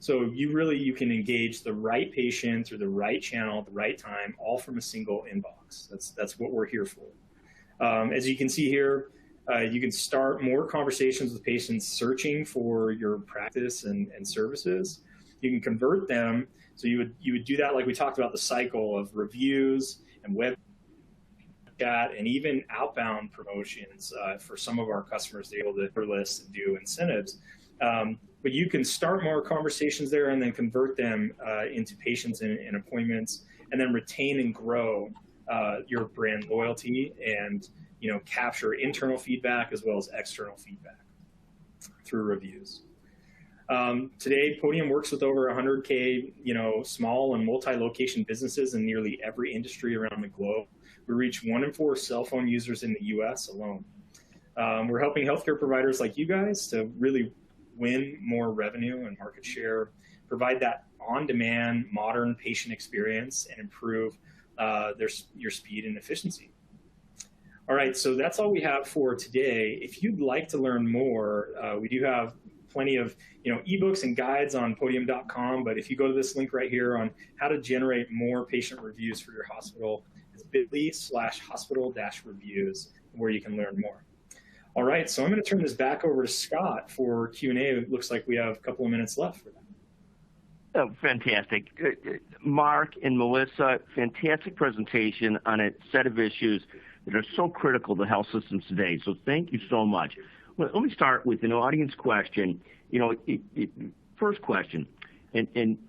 So you can engage the right patient through the right channel at the right time, all from a single inbox. That's what we're here for. As you can see here, you can start more conversations with patients searching for your practice and services. You can convert them. So you would do that like we talked about, the cycle of reviews and web chat and even outbound promotions for some of our customers. They're able to list and do incentives. But you can start more conversations there and then convert them into patients and appointments, and then retain and grow your brand loyalty and capture internal feedback as well as external feedback through reviews. Today, Podium works with over 100K, small and multi-location businesses in nearly every industry around the globe. We reach 1 in 4 cell phone users in the U.S. alone. We're helping healthcare providers like you guys to really win more revenue and market share, provide that on-demand, modern patient experience, and improve your speed and efficiency. All right, so that's all we have for today. If you'd like to learn more, we do have plenty of ebooks and guides on podium.com, but if you go to this link right here on how to generate more patient reviews for your hospital, it's bit.ly/hospital-reviews, where you can learn more. All right, so I'm going to turn this back over to Scott for Q&A. It looks like we have a couple of minutes left for that. Oh, fantastic. Mark and Melissa, fantastic presentation on a set of issues that are so critical to health systems today. So thank you so much. Well, let me start with an audience question. First question, and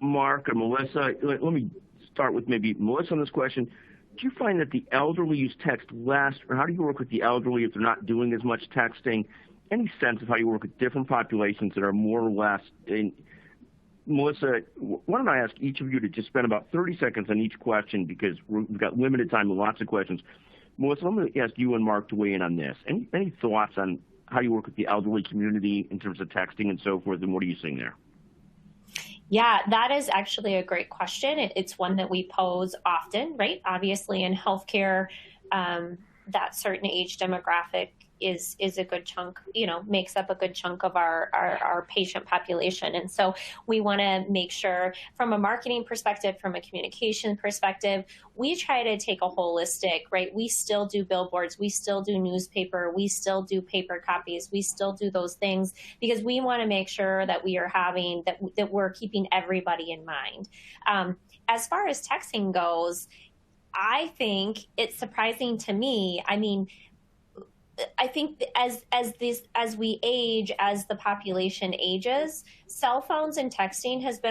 Mark or Melissa, let me start with maybe Melissa on this question. Do you find that the elderly use text less, or how do you work with the elderly if they're not doing as much texting? Any sense of how you work with different populations that are more or less? Melissa, why don't I ask each of you to just spend about 30 seconds on each question, because we've got limited time and lots of questions. Melissa, I'm going to ask you and Mark to weigh in on this. Any thoughts on how you work with the elderly community in terms of texting and so forth, and what are you seeing there? Yeah, that is actually a great question. It's one that we pose often, right? Obviously in healthcare, that certain age demographic is a good chunk, makes up a good chunk of our patient population. And so we want to make sure from a marketing perspective, from a communication perspective, we try to take a holistic, right? We still do billboards, we still do newspaper, we still do paper copies, we still do those things because we want to make sure that we are that we're keeping everybody in mind. As far as texting goes, I think it's surprising to me. I think as we age, as the population ages, cell phones and texting have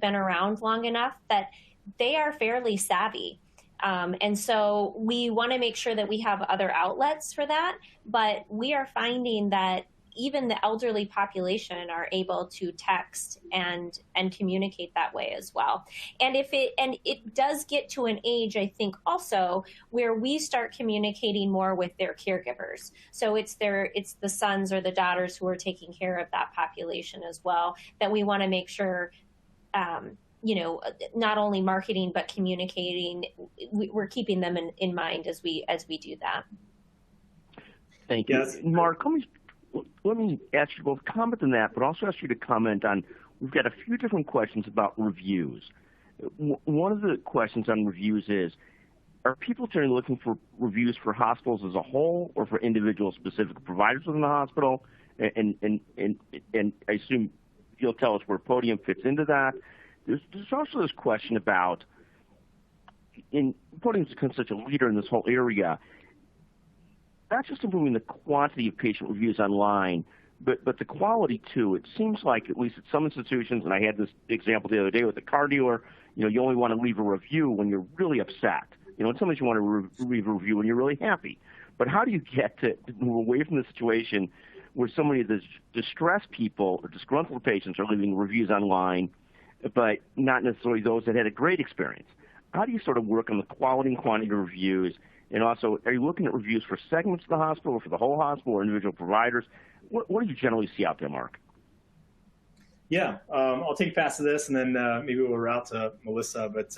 been around long enough that they are fairly savvy. And so we want to make sure that we have other outlets for that. But we are finding that even the elderly population are able to text and communicate that way as well. And it does get to an age, I think, also where we start communicating more with their caregivers. So it's the sons or the daughters who are taking care of that population as well, that we want to make sure, not only marketing but communicating, we're keeping them in mind as we do that. Thank you. Yes. Mark, let me ask you both comment on that, but also ask you to comment on, we've got a few different questions about reviews. One of the questions on reviews is, are people generally looking for reviews for hospitals as a whole or for individual specific providers within the hospital? And I assume you'll tell us where Podium fits into that. There's also this question about, Podium's become such a leader in this whole area, not just improving the quantity of patient reviews online, but the quality too. It seems like, at least at some institutions, and I had this example the other day with a car dealer, you only want to leave a review when you're really upset. And sometimes you want to leave a review when you're really happy. But how do you get to move away from the situation where so many of the distressed people or disgruntled patients are leaving reviews online, but not necessarily those that had a great experience? How do you sort of work on the quality and quantity of reviews? And also, are you looking at reviews for segments of the hospital or for the whole hospital or individual providers? What do you generally see out there, Mark? Yeah, I'll take a pass of this, and then maybe we'll route to Melissa. But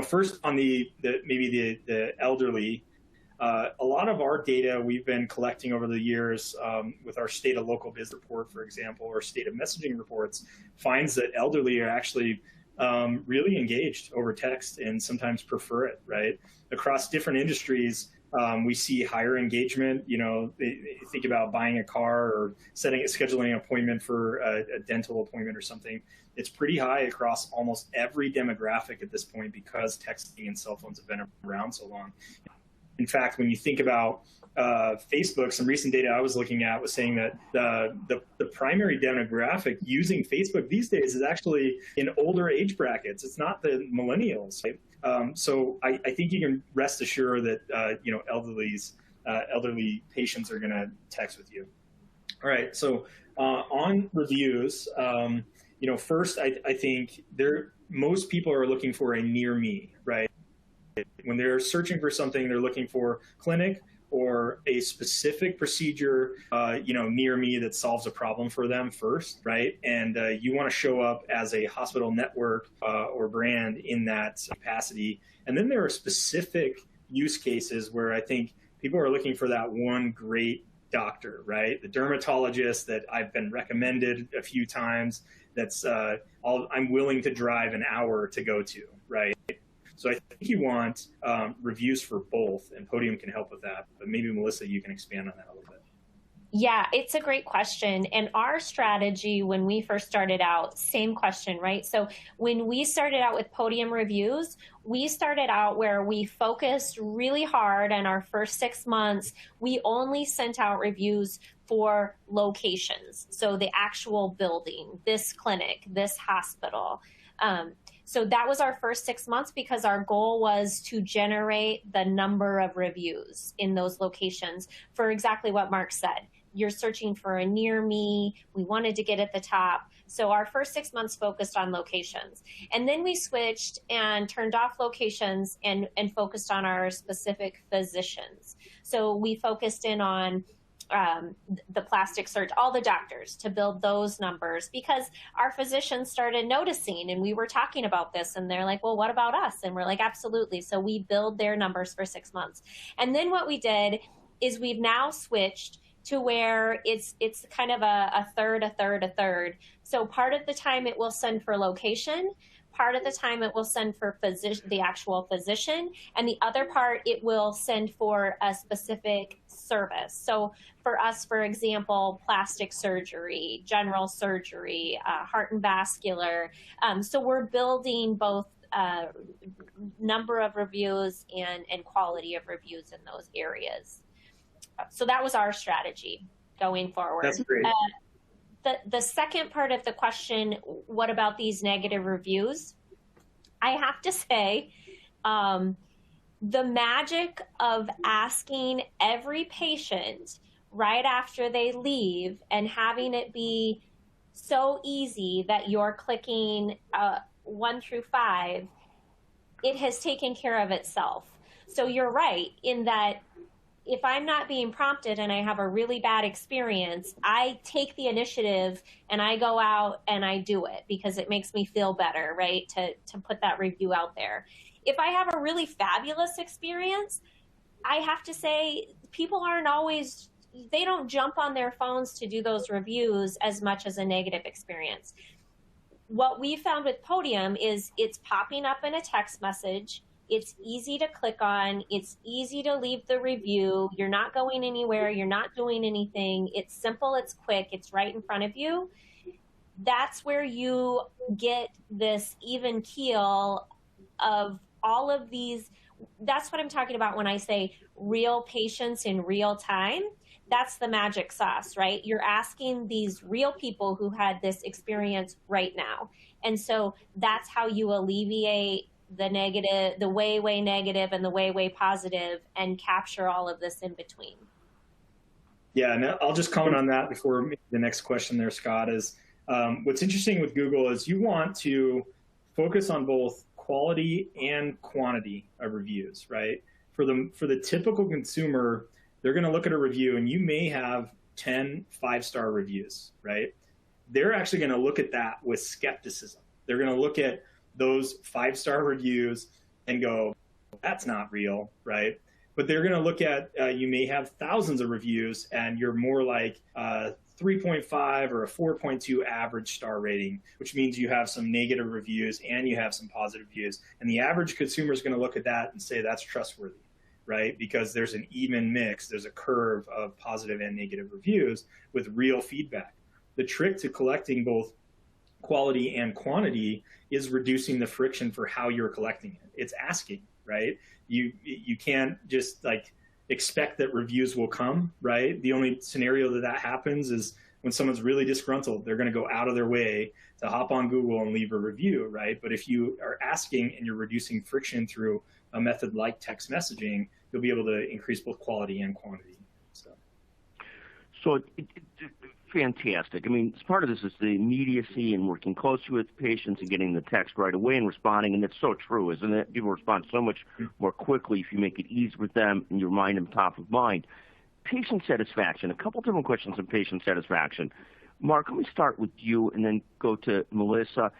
first on the elderly, a lot of our data we've been collecting over the years with our state of local visit report, for example, or state of messaging reports, finds that elderly are actually really engaged over text and sometimes prefer it, right? Across different industries, we see higher engagement. Think about buying a car or scheduling an appointment for a dental appointment or something. It's pretty high across almost every demographic at this point because texting and cell phones have been around so long. In fact, when you think about Facebook, some recent data I was looking at was saying that the primary demographic using Facebook these days is actually in older age brackets. It's not the millennials. Right? So I think you can rest assured that elderly patients are going to text with you. All right. So on reviews, first I think most people are looking for a near me, right? When they're searching for something, they're looking for clinic or a specific procedure, near me that solves a problem for them first, right? And you want to show up as a hospital network or brand in that capacity. And then there are specific use cases where I think people are looking for that one great doctor, right? The dermatologist that I've been recommended a few times, that's I'm willing to drive an hour to go to, right? So I think you want reviews for both, and Podium can help with that. But maybe, Melissa, you can expand on that a little bit. Yeah, it's a great question. And our strategy when we first started out, same question, right? So when we started out with Podium Reviews, we started out where we focused really hard on our first 6 months. We only sent out reviews for locations. So the actual building, this clinic, this hospital. So that was our first 6 months because our goal was to generate the number of reviews in those locations for exactly what Mark said. You're searching for a near me. We wanted to get at the top. So our first 6 months focused on locations. And then we switched and turned off locations and focused on our specific physicians. So we focused in on the plastic surgeon, all the doctors, to build those numbers because our physicians started noticing and we were talking about this and they're like, well, what about us? And we're like, absolutely. So we build their numbers for 6 months. And then what we did is we've now switched to where it's kind of a third. So part of the time it will send for location. Part of the time it will send for the actual physician, and the other part it will send for a specific service. So for us, for example, plastic surgery, general surgery, heart and vascular. So we're building both number of reviews and quality of reviews in those areas. So that was our strategy going forward. That's great. The second part of the question, what about these negative reviews? I have to say, the magic of asking every patient right after they leave and having it be so easy that you're clicking 1 through 5, it has taken care of itself. So you're right in that if I'm not being prompted and I have a really bad experience, I take the initiative and I go out and I do it because it makes me feel better, right, to put that review out there. If I have a really fabulous experience, I have to say people aren't always they don't jump on their phones to do those reviews as much as a negative experience. What we found with Podium is it's popping up in a text message. It's easy to click on. It's easy to leave the review. You're not going anywhere. You're not doing anything. It's simple. It's quick. It's right in front of you. That's where you get this even keel of all of these. That's what I'm talking about when I say real patients in real time. That's the magic sauce, right? You're asking these real people who had this experience right now. And so that's how you alleviate the negative, the way negative and the way positive, and capture all of this in between. Yeah, and I'll just comment on that before the next question there, Scott, is what's interesting with Google is you want to focus on both quality and quantity of reviews, right? For the typical consumer, they're going to look at a review and you may have 10 5-star reviews, right? They're actually going to look at that with skepticism. They're going to look at those 5-star reviews and go, that's not real, right? But they're going to look at, you may have thousands of reviews and you're more like 3.5 or a 4.2 average star rating, which means you have some negative reviews and you have some positive reviews. And the average consumer is going to look at that and say that's trustworthy, right? Because there's an even mix, there's a curve of positive and negative reviews with real feedback. The trick to collecting both quality and quantity is reducing the friction for how you're collecting it. It's asking, right? You can't just like expect that reviews will come, right? The only scenario that happens is when someone's really disgruntled, they're going to go out of their way to hop on Google and leave a review, right? But if you are asking and you're reducing friction through a method like text messaging, you'll be able to increase both quality and quantity. So fantastic. I mean, part of this is the immediacy and working closely with patients and getting the text right away and responding, and it's so true, isn't it? People respond so much more quickly if you make it easy with them and you remind them top of mind. Patient satisfaction, a couple different questions on patient satisfaction. Mark, let me start with you and then go to Melissa.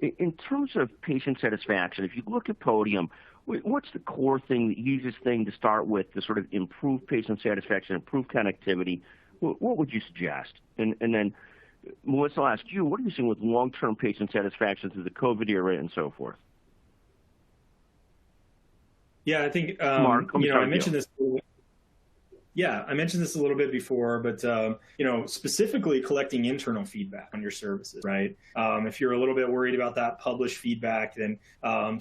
In terms of patient satisfaction, if you look at Podium, what's the core thing, the easiest thing to start with to sort of improve patient satisfaction, improve connectivity? What would you suggest? And then, Melissa, I'll ask you, what are you seeing with long-term patient satisfaction through the COVID era and so forth? Yeah, I think, Mark, I mentioned this. Yeah, I mentioned this a little bit before, but, specifically collecting internal feedback on your services, right? If you're a little bit worried about that published feedback, then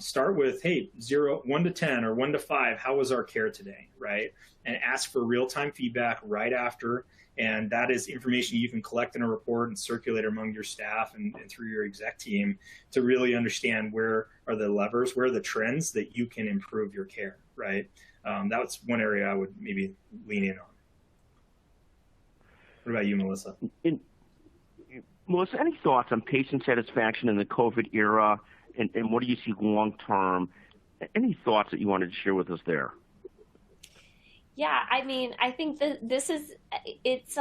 start with, hey, 1 to 10 or 1 to 5, how was our care today, right? And ask for real-time feedback right after. And that is information you can collect in a report and circulate among your staff and through your exec team to really understand where are the levers, where are the trends that you can improve your care, right? That's one area I would maybe lean in on. What about you, Melissa? Melissa, any thoughts on patient satisfaction in the COVID era, and what do you see long-term? Any thoughts that you wanted to share with us there? Yeah, I mean, I think that it's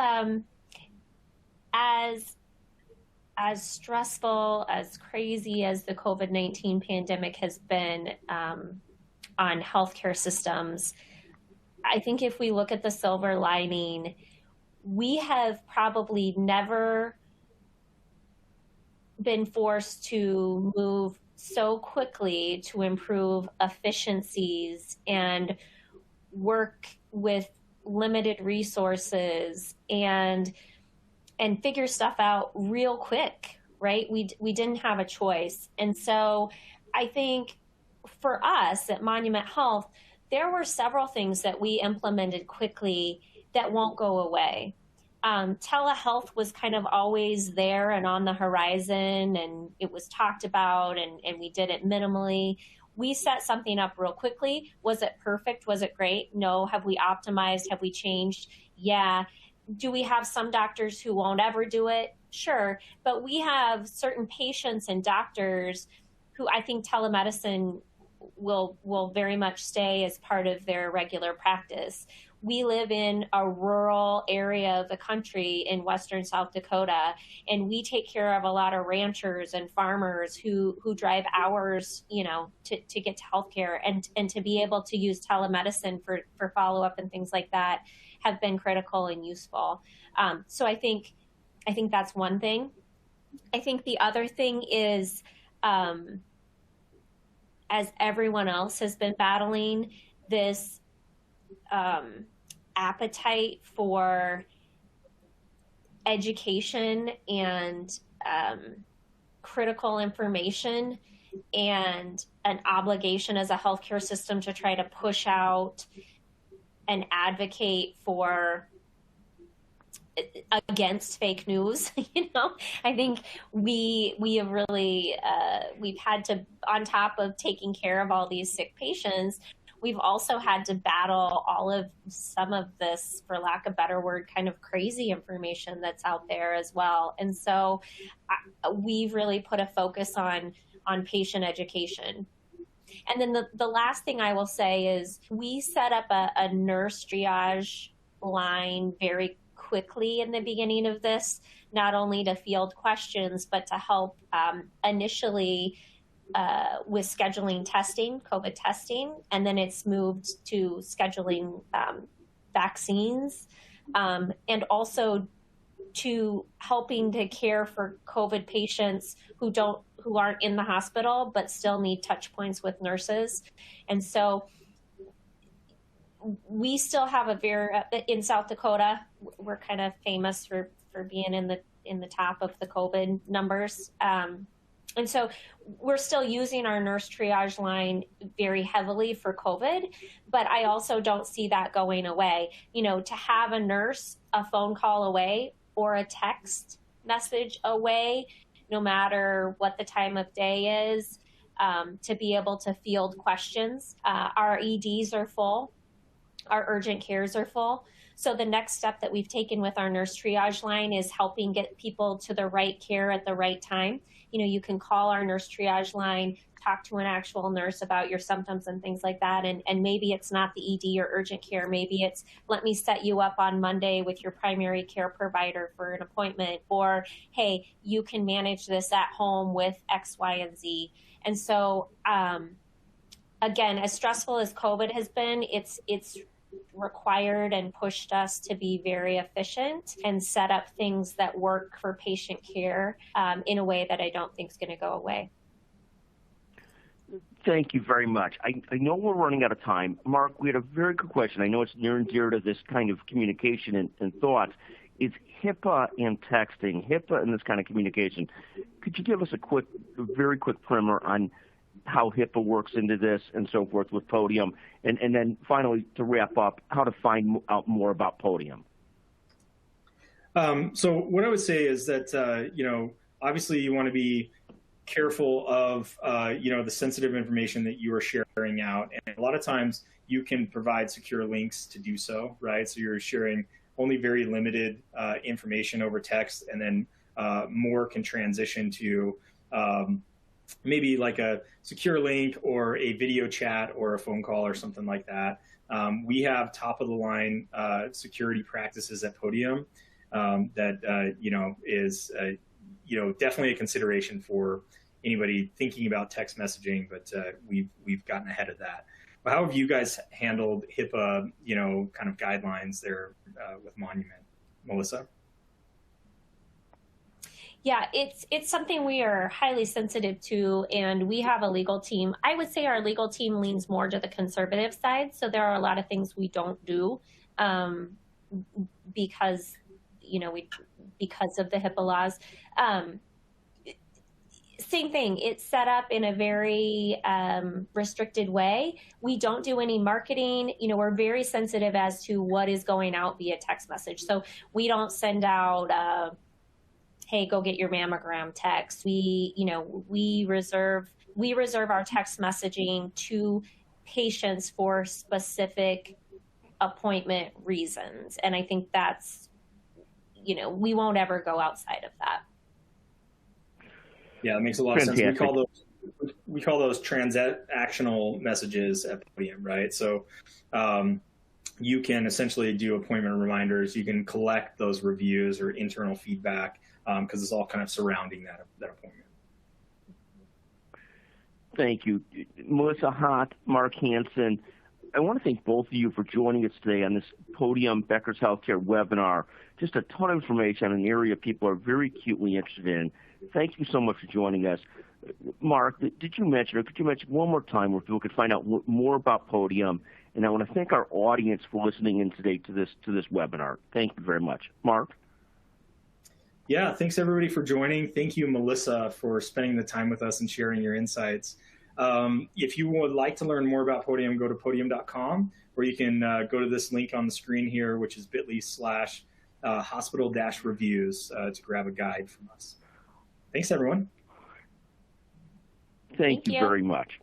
as stressful, as crazy as the COVID-19 pandemic has been on healthcare systems. I think if we look at the silver lining, we have probably never been forced to move so quickly to improve efficiencies and work with limited resources and figure stuff out real quick, right? We didn't have a choice. And so I think for us at Monument Health, there were several things that we implemented quickly that won't go away. Telehealth was kind of always there and on the horizon, and it was talked about, and we did it minimally. We set something up real quickly. Was it perfect? Was it great? No. Have we optimized? Have we changed? Yeah. Do we have some doctors who won't ever do it? Sure. But we have certain patients and doctors who I think telemedicine will very much stay as part of their regular practice. We live in a rural area of the country in western South Dakota, and we take care of a lot of ranchers and farmers who drive hours, to get to healthcare, and to be able to use telemedicine for follow-up and things like that have been critical and useful. So I think that's one thing. I think the other thing is, as everyone else has been battling this appetite for education and critical information, and an obligation as a healthcare system to try to push out and advocate for against fake news. I think we have really we've had to, on top of taking care of all these sick patients, we've also had to battle some of this, for lack of a better word, kind of crazy information that's out there as well. And so we've really put a focus on patient education. And then the last thing I will say is we set up a nurse triage line very quickly in the beginning of this, not only to field questions, but to help initially with scheduling testing, COVID testing, and then it's moved to scheduling vaccines, and also to helping to care for COVID patients who aren't in the hospital but still need touch points with nurses. And so we still have in South Dakota, we're kind of famous for being in the top of the COVID numbers. And so we're still using our nurse triage line very heavily for COVID, but I also don't see that going away. To have a nurse a phone call away or a text message away, no matter what the time of day is, to be able to field questions. Our EDs are full. Our urgent cares are full. So the next step that we've taken with our nurse triage line is helping get people to the right care at the right time. You can call our nurse triage line, talk to an actual nurse about your symptoms and things like that. And maybe it's not the ED or urgent care. Maybe it's, let me set you up on Monday with your primary care provider for an appointment. Or, hey, you can manage this at home with X, Y, and Z. And so, again, as stressful as COVID has been, it's required and pushed us to be very efficient and set up things that work for patient care in a way that I don't think is going to go away. Thank you very much. I know we're running out of time. Mark, we had a very good question. I know it's near and dear to this kind of communication and thoughts. Is HIPAA and texting, HIPAA and this kind of communication, could you give us a very quick primer on how HIPAA works into this and so forth with Podium? And then finally, to wrap up, how to find out more about Podium. So what I would say is that, obviously you want to be careful of, the sensitive information that you are sharing out. And a lot of times you can provide secure links to do so, right? So you're sharing only very limited information over text, and then more can transition to maybe like a secure link or a video chat or a phone call or something like that. We have top of the line security practices at Podium that, is, definitely a consideration for anybody thinking about text messaging, but we've gotten ahead of that. But how have you guys handled HIPAA, kind of guidelines there with Monument? Melissa? Yeah, it's something we are highly sensitive to, and we have a legal team. I would say our legal team leans more to the conservative side, so there are a lot of things we don't do because of the HIPAA laws. Same thing, it's set up in a very restricted way. We don't do any marketing. We're very sensitive as to what is going out via text message. So we don't send out hey, go get your mammogram text. We reserve our text messaging to patients for specific appointment reasons. And I think that's, we won't ever go outside of that. Yeah, it makes a lot of sense. We call those transactional messages at Podium, right? So you can essentially do appointment reminders. You can collect those reviews or internal feedback, because it's all kind of surrounding that appointment. Thank you. Melissa Hott, Mark Hansen, I want to thank both of you for joining us today on this Podium Becker's Healthcare webinar. Just a ton of information on an area people are very acutely interested in. Thank you so much for joining us. Mark, did you mention, or could you mention one more time where people could find out more about Podium? And I want to thank our audience for listening in today to this webinar. Thank you very much. Mark? Yeah, thanks everybody for joining. Thank you, Melissa, for spending the time with us and sharing your insights. If you would like to learn more about Podium, go to podium.com, or you can go to this link on the screen here, which is bit.ly/hospital-reviews to grab a guide from us. Thanks, everyone. Thank you very much.